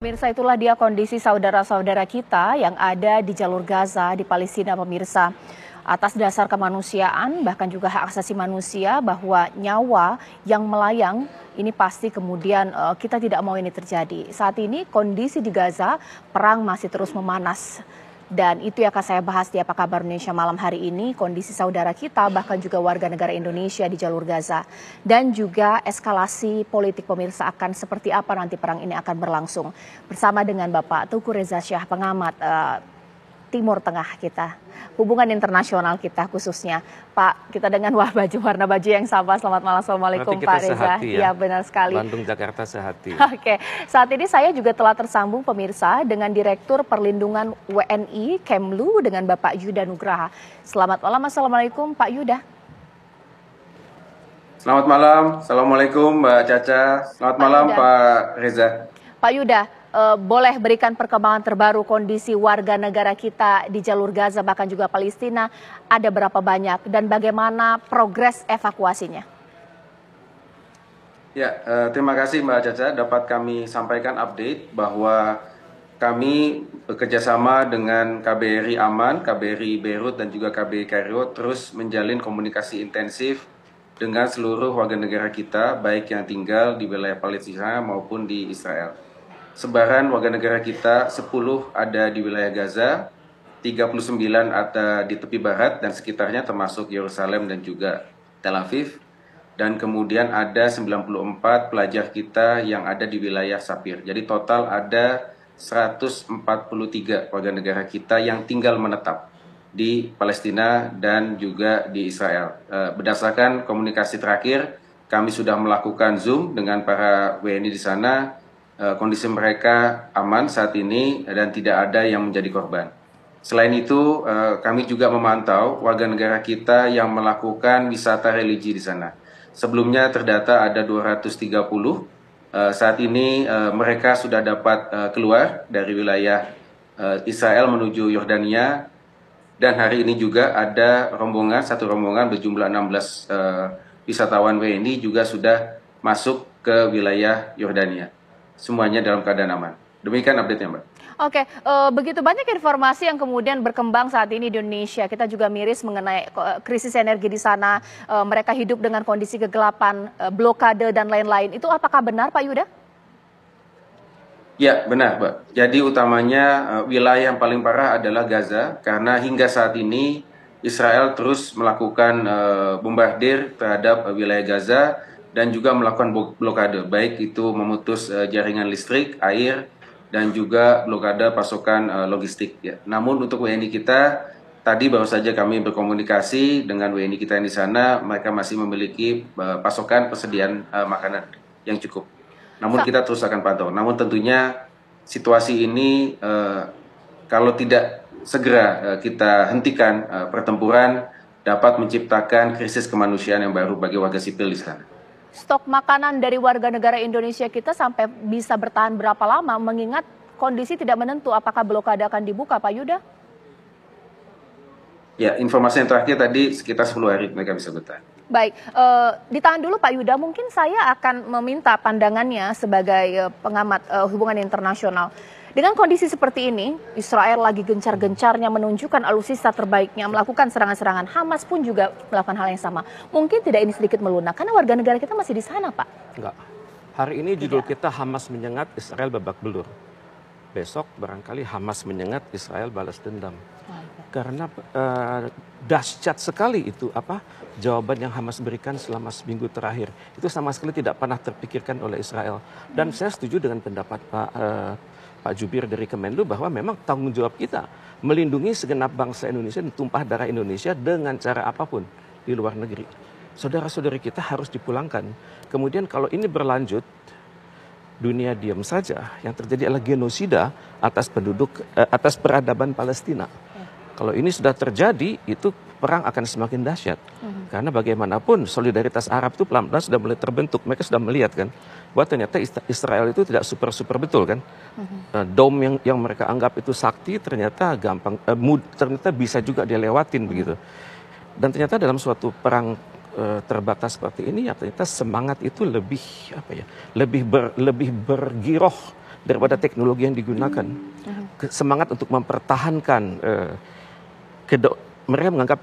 Pemirsa, itulah dia kondisi saudara-saudara kita yang ada di jalur Gaza di Palestina, pemirsa. Atas dasar kemanusiaan, bahkan juga hak asasi manusia, bahwa nyawa yang melayang ini pasti kemudian kita tidak mau ini terjadi. Saat ini kondisi di Gaza, perang masih terus memanas. Dan itu yang akan saya bahas di Apa Kabar Indonesia malam hari ini, kondisi saudara kita bahkan juga warga negara Indonesia di jalur Gaza. Dan juga eskalasi politik, pemirsa, akan seperti apa nanti perang ini akan berlangsung. Bersama dengan Bapak Teuku Reza Syah, pengamat Timur Tengah kita, hubungan internasional kita khususnya. Pak, kita dengan warna baju yang sama. Selamat malam, Assalamualaikum Pak Reza. Sehati, ya, benar sekali. Bandung, Jakarta sehati. Oke, saat ini saya juga telah tersambung, pemirsa, dengan Direktur Perlindungan WNI Kemlu dengan Bapak Yuda Nugraha. Selamat malam, Assalamualaikum Pak Yuda. Selamat malam, Assalamualaikum Mbak Caca. Selamat malam Pak Reza. Pak Yuda, boleh berikan perkembangan terbaru kondisi warga negara kita di jalur Gaza bahkan juga Palestina, ada berapa banyak dan bagaimana progres evakuasinya? Ya, terima kasih Mbak Caca, dapat kami sampaikan update bahwa kami bekerjasama dengan KBRI Aman, KBRI Beirut dan juga KBRI Kairo terus menjalin komunikasi intensif dengan seluruh warga negara kita, baik yang tinggal di wilayah Palestina maupun di Israel. Sebaran warga negara kita 10 ada di wilayah Gaza, 39 ada di tepi barat dan sekitarnya termasuk Yerusalem dan juga Tel Aviv. Dan kemudian ada 94 pelajar kita yang ada di wilayah Sapir. Jadi total ada 143 warga negara kita yang tinggal menetap di Palestina dan juga di Israel. Berdasarkan komunikasi terakhir, kami sudah melakukan Zoom dengan para WNI di sana. Kondisi mereka aman saat ini dan tidak ada yang menjadi korban. Selain itu, kami juga memantau warga negara kita yang melakukan wisata religi di sana. Sebelumnya terdata ada 230. Saat ini mereka sudah dapat keluar dari wilayah Israel menuju Yordania. Dan hari ini juga ada satu rombongan berjumlah 16 wisatawan WNI juga sudah masuk ke wilayah Yordania. Semuanya dalam keadaan aman. Demikian update-nya, Mbak. Oke, begitu banyak informasi yang kemudian berkembang saat ini di Indonesia. Kita juga miris mengenai krisis energi di sana. Mereka hidup dengan kondisi kegelapan, blokade dan lain-lain. Itu apakah benar, Pak Yuda? Ya, benar, Mbak. Jadi utamanya wilayah yang paling parah adalah Gaza, karena hingga saat ini Israel terus melakukan bombardir terhadap wilayah Gaza dan juga melakukan blokade, baik itu memutus jaringan listrik, air, dan juga blokade pasokan logistik. Ya. Namun untuk WNI kita, tadi baru saja kami berkomunikasi dengan WNI kita yang di sana, mereka masih memiliki pasokan persediaan makanan yang cukup. Namun kita terus akan pantau. Namun tentunya situasi ini kalau tidak segera kita hentikan pertempuran dapat menciptakan krisis kemanusiaan yang baru bagi warga sipil di sana. Stok makanan dari warga negara Indonesia kita sampai bisa bertahan berapa lama mengingat kondisi tidak menentu apakah blokade akan dibuka, Pak Yuda? Ya, informasi yang terakhir tadi sekitar 10 hari mereka bisa bertahan. Baik, ditahan dulu Pak Yuda, mungkin saya akan meminta pandangannya sebagai pengamat hubungan internasional. Dengan kondisi seperti ini, Israel lagi gencar-gencarnya menunjukkan alutsista terbaiknya, melakukan serangan-serangan. Hamas pun juga melakukan hal yang sama. Mungkin tidak ini sedikit melunak, karena warga negara kita masih di sana, Pak. Enggak. Hari ini judul kita Hamas menyengat, Israel babak belur. Besok barangkali Hamas menyengat, Israel balas dendam. Karena dahsyat sekali itu jawaban yang Hamas berikan selama seminggu terakhir. Itu sama sekali tidak pernah terpikirkan oleh Israel. Dan saya setuju dengan pendapat Pak Jubir dari Kemenlu bahwa memang tanggung jawab kita melindungi segenap bangsa Indonesia dan tumpah darah Indonesia dengan cara apapun di luar negeri. Saudara-saudari kita harus dipulangkan. Kemudian kalau ini berlanjut, dunia diam saja. Yang terjadi adalah genosida atas atas peradaban Palestina. Kalau ini sudah terjadi, itu perang akan semakin dahsyat. Karena bagaimanapun solidaritas Arab itu pelan-pelan sudah mulai terbentuk. Mereka sudah melihat kan, bahwa ternyata Israel itu tidak super betul kan. Dom yang mereka anggap itu sakti ternyata ternyata bisa juga dilewatin begitu. Dan ternyata dalam suatu perang terbatas seperti ini, ya ternyata semangat itu lebih bergiroh daripada teknologi yang digunakan. Semangat untuk mempertahankan, mereka menganggap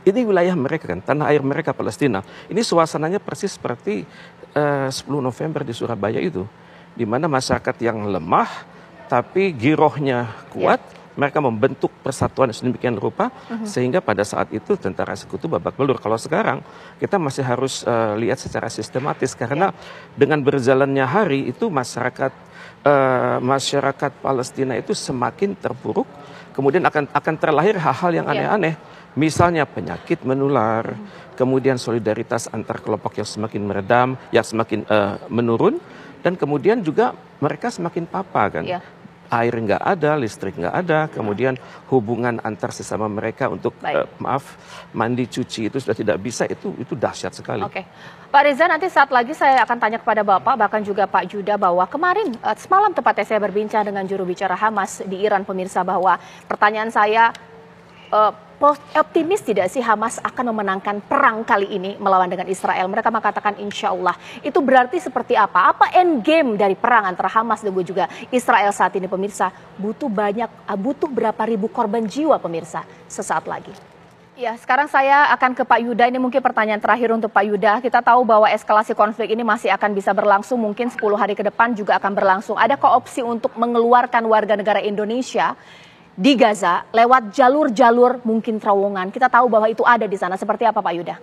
ini wilayah mereka kan, tanah air mereka Palestina. Ini suasananya persis seperti 10 November di Surabaya itu, di mana masyarakat yang lemah tapi girohnya kuat, mereka membentuk persatuan sedemikian rupa sehingga pada saat itu tentara sekutu babak belur. Kalau sekarang kita masih harus lihat secara sistematis karena dengan berjalannya hari itu masyarakat Palestina itu semakin terpuruk, kemudian akan terlahir hal-hal yang aneh-aneh. Misalnya penyakit menular, kemudian solidaritas antar kelompok yang semakin meredam, yang semakin menurun, dan kemudian juga mereka semakin papa kan. Air nggak ada, listrik nggak ada, kemudian hubungan antar sesama mereka untuk mandi cuci itu sudah tidak bisa, itu dahsyat sekali. Oke, Pak Reza, nanti saat lagi saya akan tanya kepada Bapak, bahkan juga Pak Judah, bahwa kemarin semalam tepatnya saya berbincang dengan juru bicara Hamas di Iran, pemirsa, bahwa pertanyaan saya, optimis tidak sih Hamas akan memenangkan perang kali ini melawan dengan Israel? Mereka mengatakan insya Allah. Itu berarti seperti apa? Apa end game dari perang antara Hamas dan juga Israel saat ini, pemirsa? Butuh berapa ribu korban jiwa, pemirsa, sesaat lagi. Ya, sekarang saya akan ke Pak Yuda. Ini mungkin pertanyaan terakhir untuk Pak Yuda. Kita tahu bahwa eskalasi konflik ini masih akan bisa berlangsung, mungkin 10 hari ke depan juga akan berlangsung. Adakah opsi untuk mengeluarkan warga negara Indonesia di Gaza lewat jalur-jalur mungkin terowongan? Kita tahu bahwa itu ada di sana. Seperti apa, Pak Yuda?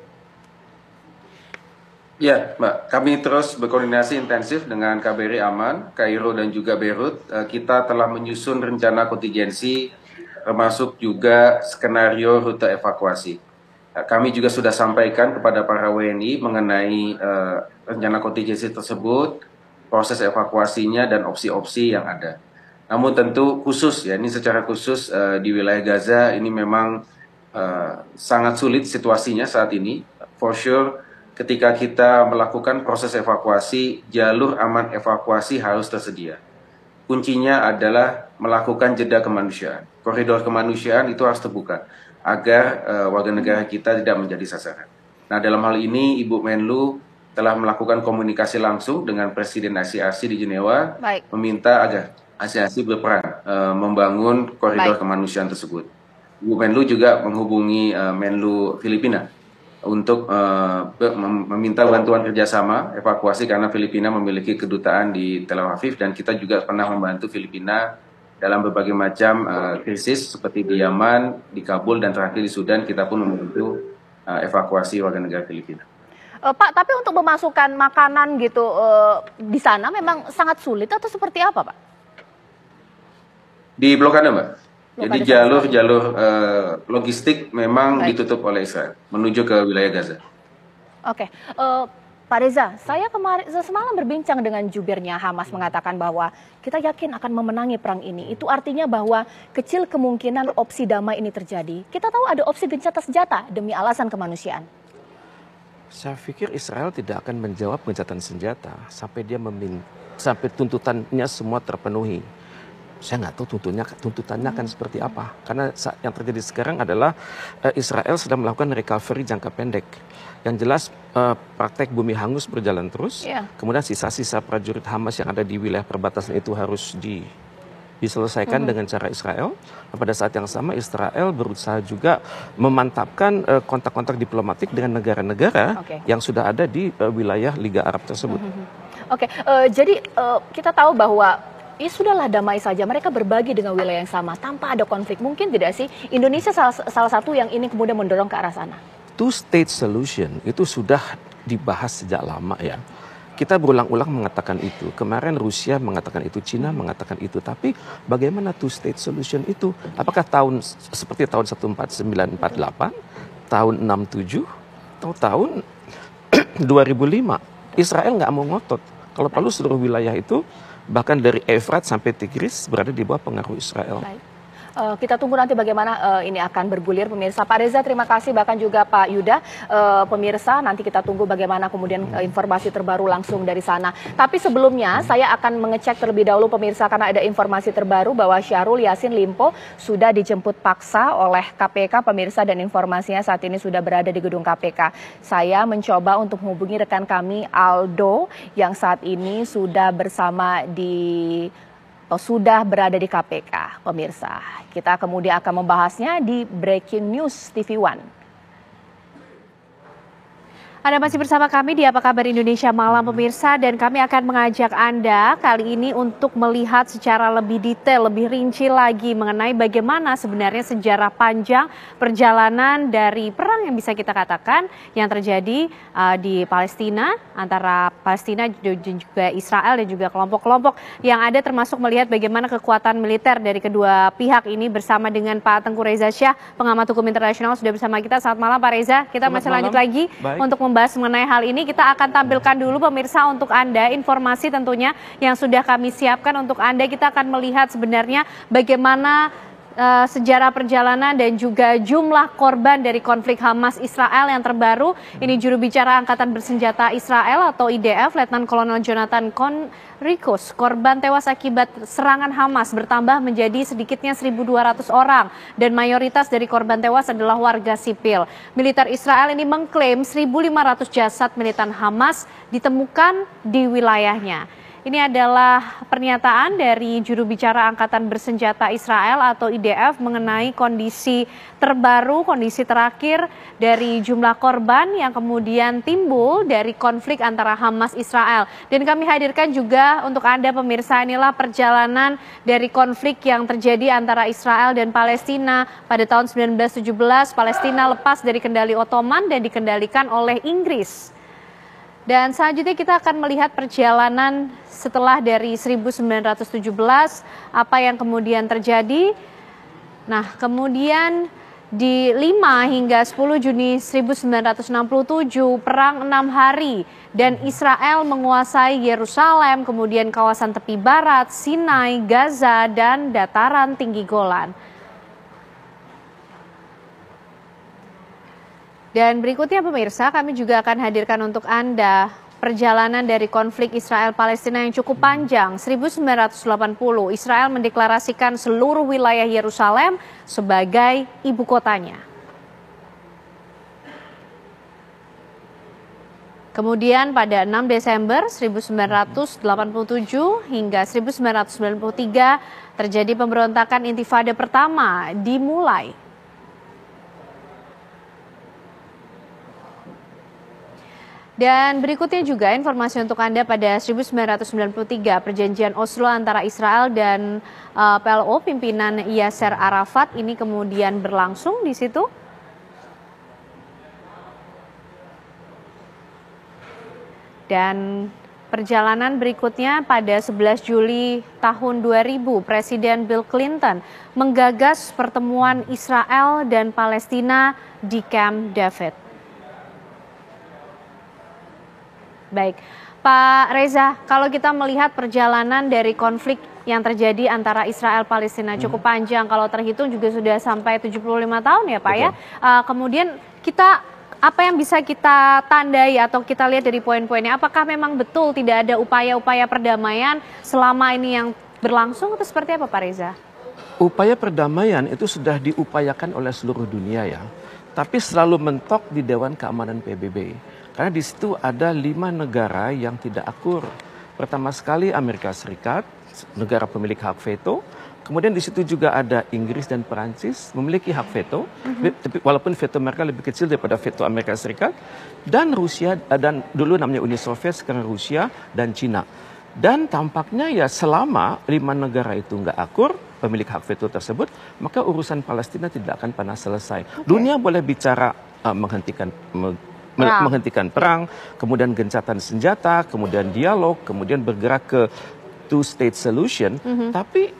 Ya, Mbak, kami terus berkoordinasi intensif dengan KBRI Aman, Kairo dan juga Beirut. Kita telah menyusun rencana kontingensi termasuk juga skenario rute evakuasi. Kami juga sudah sampaikan kepada para WNI mengenai rencana kontingensi tersebut, proses evakuasinya dan opsi-opsi yang ada. Namun tentu khusus ya, ini secara khusus di wilayah Gaza ini memang sangat sulit situasinya saat ini. For sure ketika kita melakukan proses evakuasi, jalur aman evakuasi harus tersedia. Kuncinya adalah melakukan jeda kemanusiaan. Koridor kemanusiaan itu harus terbuka agar warga negara kita tidak menjadi sasaran. Nah, dalam hal ini Ibu Menlu telah melakukan komunikasi langsung dengan Presiden ASEAN di Jenewa, meminta agar ASEAN berperan membangun koridor kemanusiaan tersebut. Bu Menlu juga menghubungi Menlu Filipina untuk meminta bantuan kerjasama evakuasi karena Filipina memiliki kedutaan di Tel Aviv dan kita juga pernah membantu Filipina dalam berbagai macam krisis seperti di Yaman, di Kabul dan terakhir di Sudan kita pun membantu evakuasi warga negara Filipina. Pak, tapi untuk memasukkan makanan gitu di sana memang sangat sulit atau seperti apa, Pak? Di blokade, Mbak. Jadi jalur-jalur logistik memang ditutup oleh Israel menuju ke wilayah Gaza. Oke, Pak Reza, saya semalam berbincang dengan jubirnya Hamas mengatakan bahwa kita yakin akan memenangi perang ini. Itu artinya bahwa kecil kemungkinan opsi damai ini terjadi. Kita tahu ada opsi gencatan senjata demi alasan kemanusiaan. Saya pikir Israel tidak akan menjawab gencatan senjata sampai sampai tuntutannya semua terpenuhi. Saya nggak tahu tuntutannya akan seperti apa. Karena yang terjadi sekarang adalah Israel sedang melakukan recovery jangka pendek. Yang jelas praktek bumi hangus berjalan terus. Kemudian sisa-sisa prajurit Hamas yang ada di wilayah perbatasan itu harus diselesaikan dengan cara Israel. Pada saat yang sama Israel berusaha juga memantapkan kontak-kontak diplomatik dengan negara-negara yang sudah ada di wilayah Liga Arab tersebut. Jadi kita tahu bahwa ya sudahlah damai saja, mereka berbagi dengan wilayah yang sama tanpa ada konflik. Mungkin tidak sih Indonesia salah satu yang ini kemudian mendorong ke arah sana? Two-state solution itu sudah dibahas sejak lama ya. Kita berulang-ulang mengatakan itu. Kemarin Rusia mengatakan itu, Cina mengatakan itu. Tapi bagaimana two-state solution itu? Apakah seperti tahun 1948, tahun 67, atau tahun 2005? Israel nggak mau ngotot. Kalau perlu seluruh wilayah itu, bahkan dari Efrat sampai Tigris berada di bawah pengaruh Israel. Kita tunggu nanti bagaimana ini akan bergulir pemirsa. Pak Reza terima kasih, bahkan juga Pak Yuda. Pemirsa nanti kita tunggu bagaimana kemudian informasi terbaru langsung dari sana. Tapi sebelumnya saya akan mengecek terlebih dahulu pemirsa, karena ada informasi terbaru bahwa Syahrul Yassin Limpo sudah dijemput paksa oleh KPK pemirsa, dan informasinya saat ini sudah berada di gedung KPK. Saya mencoba untuk menghubungi rekan kami Aldo yang saat ini sudah berada di KPK, pemirsa. Kita kemudian akan membahasnya di Breaking News TV One. Anda masih bersama kami di Apa Kabar Indonesia Malam pemirsa, dan kami akan mengajak Anda kali ini untuk melihat secara lebih detail, lebih rinci lagi mengenai bagaimana sebenarnya sejarah panjang perjalanan dari perang yang bisa kita katakan yang terjadi di Palestina, antara Palestina dan juga Israel dan juga kelompok-kelompok yang ada, termasuk melihat bagaimana kekuatan militer dari kedua pihak ini bersama dengan Pak Tengku Reza Shah, pengamat hukum internasional, sudah bersama kita. Selamat malam Pak Reza, kita masih lanjut lagi untuk membahas mengenai hal ini. Kita akan tampilkan dulu pemirsa untuk Anda informasi tentunya yang sudah kami siapkan untuk Anda. Kita akan melihat sebenarnya bagaimana sejarah perjalanan dan juga jumlah korban dari konflik Hamas Israel yang terbaru. Ini juru bicara Angkatan Bersenjata Israel atau IDF, Letnan Kolonel Jonathan Conricus. Korban tewas akibat serangan Hamas bertambah menjadi sedikitnya 1.200 orang dan mayoritas dari korban tewas adalah warga sipil. Militer Israel ini mengklaim 1.500 jasad militan Hamas ditemukan di wilayahnya. Ini adalah pernyataan dari juru bicara Angkatan Bersenjata Israel atau IDF mengenai kondisi terbaru, kondisi terakhir dari jumlah korban yang kemudian timbul dari konflik antara Hamas Israel. Dan kami hadirkan juga untuk Anda pemirsa, inilah perjalanan dari konflik yang terjadi antara Israel dan Palestina pada tahun 1917. Palestina lepas dari kendali Ottoman dan dikendalikan oleh Inggris. Dan selanjutnya kita akan melihat perjalanan setelah dari 1917, apa yang kemudian terjadi. Nah, kemudian di 5 hingga 10 Juni 1967, perang 6 hari dan Israel menguasai Yerusalem, kemudian kawasan tepi barat, Sinai, Gaza, dan dataran tinggi Golan. Dan berikutnya pemirsa, kami juga akan hadirkan untuk Anda perjalanan dari konflik Israel-Palestina yang cukup panjang. 1980, Israel mendeklarasikan seluruh wilayah Yerusalem sebagai ibu kotanya. Kemudian pada 6 Desember 1987 hingga 1993 terjadi pemberontakan Intifada pertama dimulai. Dan berikutnya juga informasi untuk Anda pada 1993, perjanjian Oslo antara Israel dan PLO pimpinan Yasser Arafat ini kemudian berlangsung di situ. Dan perjalanan berikutnya pada 11 Juli tahun 2000, Presiden Bill Clinton menggagas pertemuan Israel dan Palestina di Camp David. Baik, Pak Reza, kalau kita melihat perjalanan dari konflik yang terjadi antara Israel Palestina cukup panjang, kalau terhitung juga sudah sampai 75 tahun ya Pak. Betul. Kemudian apa yang bisa kita tandai atau kita lihat dari poin-poinnya, apakah memang betul tidak ada upaya-upaya perdamaian selama ini yang berlangsung atau seperti apa Pak Reza? Upaya perdamaian itu sudah diupayakan oleh seluruh dunia ya, tapi selalu mentok di Dewan Keamanan PBB. Karena di situ ada 5 negara yang tidak akur. Pertama sekali Amerika Serikat, negara pemilik hak veto. Kemudian di situ juga ada Inggris dan Perancis memiliki hak veto, tapi walaupun veto mereka lebih kecil daripada veto Amerika Serikat. Dan Rusia, dan dulu namanya Uni Soviet, sekarang Rusia dan Cina. Dan tampaknya ya selama 5 negara itu nggak akur, pemilik hak veto tersebut, maka urusan Palestina tidak akan pernah selesai. Dunia boleh bicara menghentikan perang, kemudian gencatan senjata, kemudian dialog, kemudian bergerak ke two-state solution. Tapi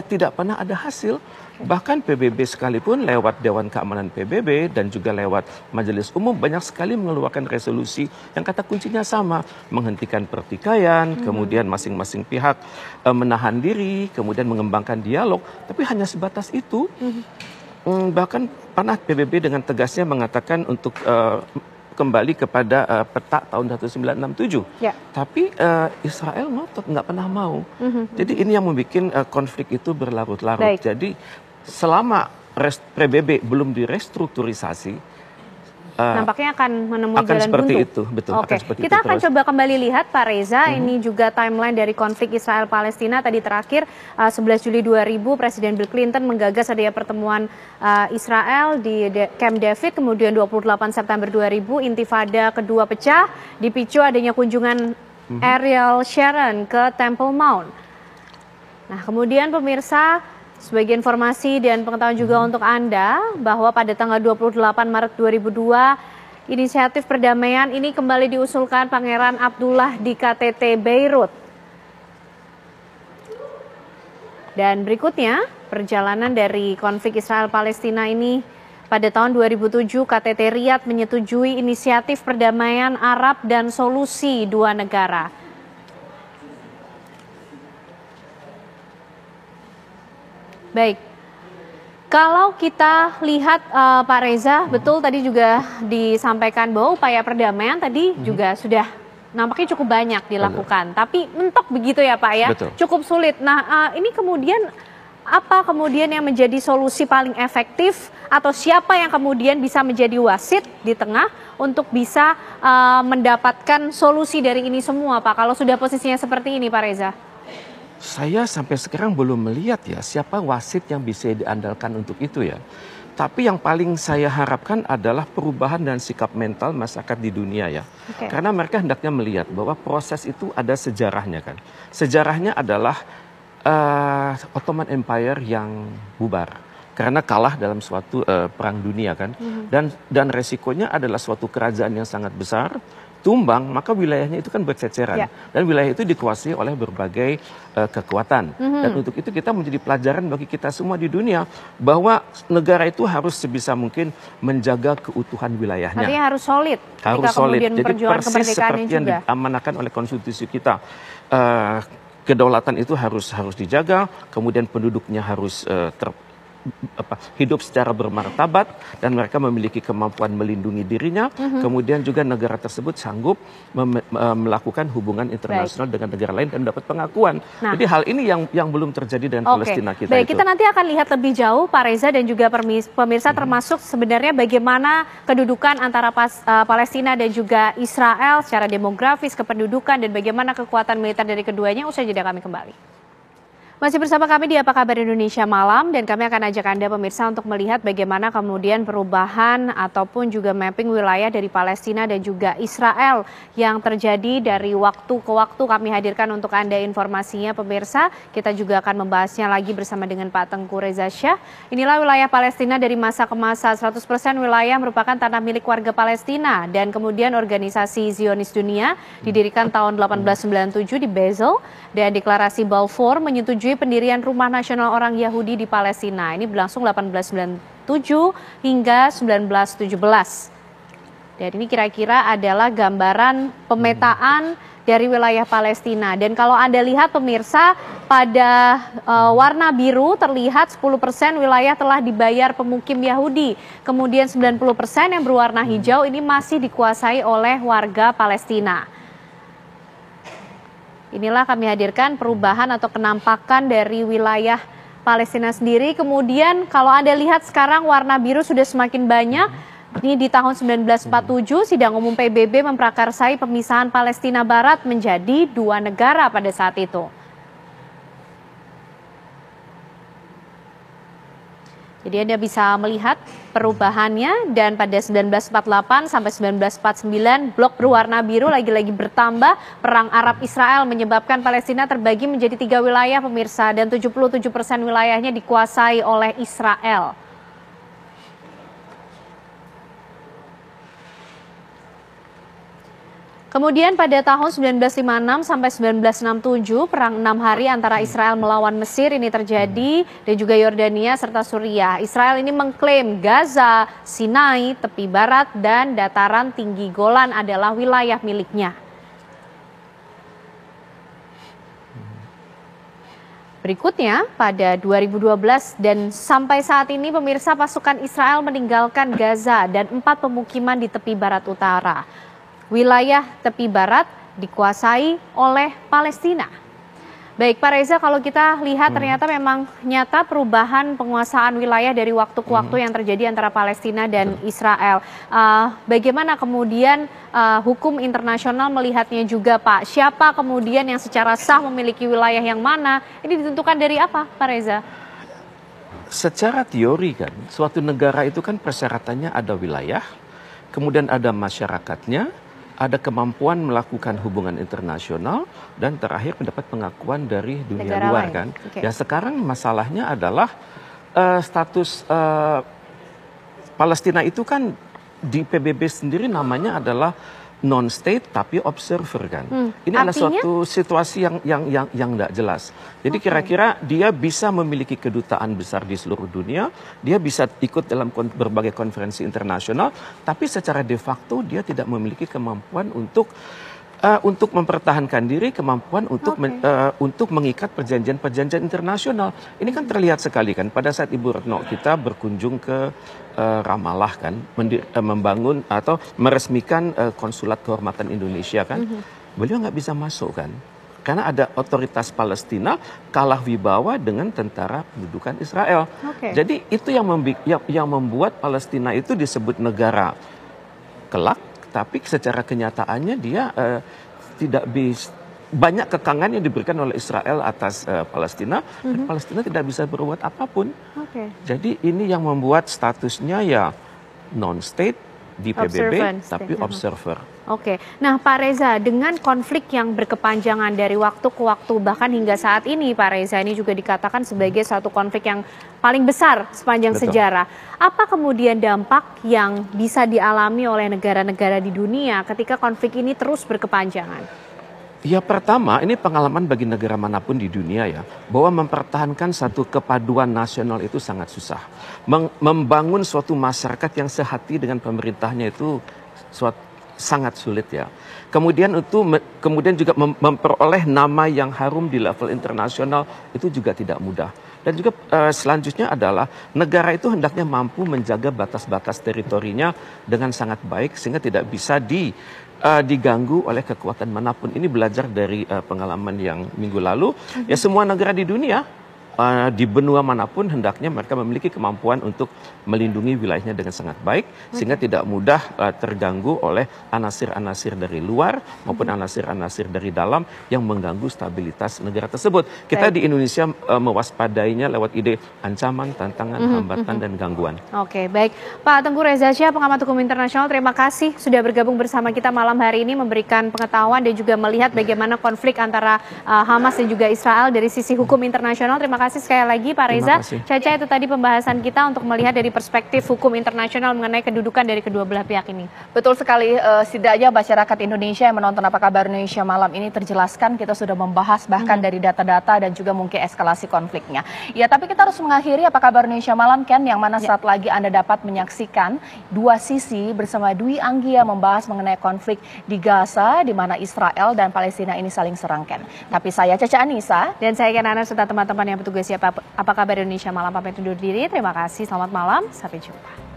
tidak pernah ada hasil. Bahkan PBB sekalipun lewat Dewan Keamanan PBB dan juga lewat Majelis Umum banyak sekali mengeluarkan resolusi yang kata kuncinya sama, menghentikan pertikaian, kemudian masing-masing pihak menahan diri, kemudian mengembangkan dialog, tapi hanya sebatas itu. Bahkan pernah PBB dengan tegasnya mengatakan untuk kembali kepada peta tahun 1967. Ya. Tapi Israel ngotot, nggak pernah mau. Jadi ini yang membuat konflik itu berlarut-larut. Jadi selama PBB belum direstrukturisasi, nampaknya akan menemui akan jalan seperti buntu. itu, betul. Oke. Akan seperti Kita itu akan terus. coba kembali lihat Pak Reza, ini juga timeline dari konflik Israel-Palestina. Tadi terakhir 11 Juli 2000 Presiden Bill Clinton menggagas adanya pertemuan Israel di Camp David, kemudian 28 September 2000 intifada kedua pecah, dipicu adanya kunjungan Ariel Sharon ke Temple Mount. Nah, kemudian pemirsa, sebagai informasi dan pengetahuan juga untuk Anda bahwa pada tanggal 28 Maret 2002 inisiatif perdamaian ini kembali diusulkan Pangeran Abdullah di KTT Beirut. Dan berikutnya perjalanan dari konflik Israel-Palestina ini pada tahun 2007 KTT Riyadh menyetujui inisiatif perdamaian Arab dan solusi dua negara. Baik, kalau kita lihat Pak Reza, betul tadi juga disampaikan bahwa upaya perdamaian tadi juga sudah nampaknya cukup banyak dilakukan. Tapi mentok begitu ya Pak ya, cukup sulit. Nah ini kemudian apa kemudian yang menjadi solusi paling efektif atau siapa yang kemudian bisa menjadi wasit di tengah untuk bisa mendapatkan solusi dari ini semua Pak, kalau sudah posisinya seperti ini Pak Reza? Saya sampai sekarang belum melihat ya siapa wasit yang bisa diandalkan untuk itu ya. Tapi yang paling saya harapkan adalah perubahan dan sikap mental masyarakat di dunia ya. Karena mereka hendaknya melihat bahwa proses itu ada sejarahnya kan. Sejarahnya adalah Ottoman Empire yang bubar. Karena kalah dalam suatu perang dunia kan. Dan resikonya adalah suatu kerajaan yang sangat besar tumbang, maka wilayahnya itu kan berceceran. Dan wilayah itu dikuasai oleh berbagai kekuatan. Dan untuk itu kita menjadi pelajaran bagi kita semua di dunia bahwa negara itu harus sebisa mungkin menjaga keutuhan wilayahnya. Artinya harus solid. Harus solid. Jadi persis seperti yang diamanahkan oleh konstitusi kita. Kedaulatan itu harus dijaga, kemudian penduduknya harus hidup secara bermartabat dan mereka memiliki kemampuan melindungi dirinya, kemudian juga negara tersebut sanggup melakukan hubungan internasional dengan negara lain dan dapat pengakuan. Jadi hal ini yang belum terjadi dengan Palestina kita. Baik, kita nanti akan lihat lebih jauh Pak Reza dan juga pemirsa termasuk sebenarnya bagaimana kedudukan antara Palestina dan juga Israel secara demografis, kependudukan dan bagaimana kekuatan militer dari keduanya. Usai jeda kami kembali. Masih bersama kami di Apa Kabar Indonesia Malam dan kami akan ajak Anda pemirsa untuk melihat bagaimana kemudian perubahan ataupun juga mapping wilayah dari Palestina dan juga Israel yang terjadi dari waktu ke waktu. Kami hadirkan untuk Anda informasinya pemirsa. Kita juga akan membahasnya lagi bersama dengan Pak Tengku Reza Shah. Inilah wilayah Palestina dari masa ke masa. 100% wilayah merupakan tanah milik warga Palestina dan kemudian organisasi Zionis Dunia didirikan tahun 1897 di Basel dan deklarasi Balfour menyetujui pendirian Rumah Nasional Orang Yahudi di Palestina. Ini berlangsung 1897 hingga 1917. Dan ini kira-kira adalah gambaran pemetaan dari wilayah Palestina. Dan kalau Anda lihat pemirsa, pada warna biru terlihat 10% wilayah telah dibayar pemukim Yahudi. Kemudian 90% yang berwarna hijau ini masih dikuasai oleh warga Palestina. Inilah kami hadirkan perubahan atau kenampakan dari wilayah Palestina sendiri. Kemudian kalau Anda lihat sekarang warna biru sudah semakin banyak. Ini di tahun 1947 Sidang Umum PBB memprakarsai pemisahan Palestina Barat menjadi dua negara pada saat itu. Jadi Anda bisa melihat perubahannya dan pada 1948 sampai 1949 blok berwarna biru lagi-lagi bertambah. Perang Arab Israel menyebabkan Palestina terbagi menjadi 3 wilayah pemirsa dan 77% wilayahnya dikuasai oleh Israel. Kemudian pada tahun 1956 sampai 1967, perang 6 hari antara Israel melawan Mesir ini terjadi dan juga Yordania serta Suriah. Israel ini mengklaim Gaza, Sinai, tepi barat dan dataran tinggi Golan adalah wilayah miliknya. Berikutnya, pada 2012 dan sampai saat ini pemirsa, pasukan Israel meninggalkan Gaza dan 4 pemukiman di tepi barat utara. Wilayah tepi barat dikuasai oleh Palestina. Baik Pak Reza, kalau kita lihat ternyata memang nyata perubahan penguasaan wilayah dari waktu ke waktu yang terjadi antara Palestina dan Israel. Bagaimana kemudian hukum internasional melihatnya juga Pak? Siapa kemudian yang secara sah memiliki wilayah yang mana? Ini ditentukan dari apa Pak Reza? Secara teori kan, suatu negara itu kan persyaratannya ada wilayah, kemudian ada masyarakatnya, ada kemampuan melakukan hubungan internasional, dan terakhir mendapat pengakuan dari dunia negara luar lain. kan. Okay. Ya sekarang masalahnya adalah status Palestina itu kan di PBB sendiri namanya adalah non-state tapi observer kan. Ini adalah suatu situasi yang tidak jelas. Jadi kira-kira dia bisa memiliki kedutaan besar di seluruh dunia, dia bisa ikut dalam berbagai konferensi internasional, tapi secara de facto dia tidak memiliki kemampuan untuk mempertahankan diri, kemampuan untuk mengikat perjanjian-perjanjian internasional. Ini kan terlihat sekali kan pada saat Ibu Retno kita berkunjung ke Ramallah kan, membangun atau meresmikan konsulat kehormatan Indonesia kan, beliau nggak bisa masuk kan, karena ada otoritas Palestina kalah wibawa dengan tentara pendudukan Israel. Jadi itu yang membuat Palestina itu disebut negara kelak, tapi secara kenyataannya dia tidak bisa, banyak kekangan yang diberikan oleh Israel atas Palestina, dan Palestina tidak bisa berbuat apapun. Jadi ini yang membuat statusnya ya non-state di PBB, tapi observer. Nah Pak Reza, dengan konflik yang berkepanjangan dari waktu ke waktu, bahkan hingga saat ini Pak Reza, ini juga dikatakan sebagai satu konflik yang paling besar sepanjang sejarah. Apa kemudian dampak yang bisa dialami oleh negara-negara di dunia ketika konflik ini terus berkepanjangan? Ya pertama, ini pengalaman bagi negara manapun di dunia ya, bahwa mempertahankan satu kepaduan nasional itu sangat susah. Membangun suatu masyarakat yang sehati dengan pemerintahnya itu sangat sulit ya. Kemudian juga memperoleh nama yang harum di level internasional itu juga tidak mudah. Dan juga selanjutnya adalah negara itu hendaknya mampu menjaga batas-batas teritorinya dengan sangat baik sehingga tidak bisa diganggu oleh kekuatan manapun. Ini belajar dari pengalaman yang minggu lalu. Ya semua negara di dunia, di benua manapun hendaknya mereka memiliki kemampuan untuk melindungi wilayahnya dengan sangat baik sehingga tidak mudah terganggu oleh anasir-anasir dari luar maupun anasir-anasir dari dalam yang mengganggu stabilitas negara tersebut. Kita di Indonesia mewaspadainya lewat ide ancaman, tantangan, hambatan, dan gangguan. Baik. Pak Tengku Reza Syah, pengamat hukum internasional, terima kasih sudah bergabung bersama kita malam hari ini, memberikan pengetahuan dan juga melihat bagaimana konflik antara Hamas dan juga Israel dari sisi hukum internasional. Terima kasih sekali lagi Pak Reza. Caca, itu tadi pembahasan kita untuk melihat dari perspektif hukum internasional mengenai kedudukan dari kedua belah pihak ini. Betul sekali, setidaknya masyarakat Indonesia yang menonton Apa Kabar Indonesia malam ini terjelaskan, kita sudah membahas bahkan dari data-data dan juga mungkin eskalasi konfliknya. Ya, tapi kita harus mengakhiri Apa Kabar Indonesia malam Ken, yang mana saat lagi Anda dapat menyaksikan dua sisi bersama Dwi Anggia membahas mengenai konflik di Gaza di mana Israel dan Palestina ini saling serang Ken. Tapi saya Caca Anissa dan saya Ken Ana serta teman-teman yang bertugas Apa Kabar Indonesia malam pamit undur diri. Terima kasih, selamat malam, sampai jumpa.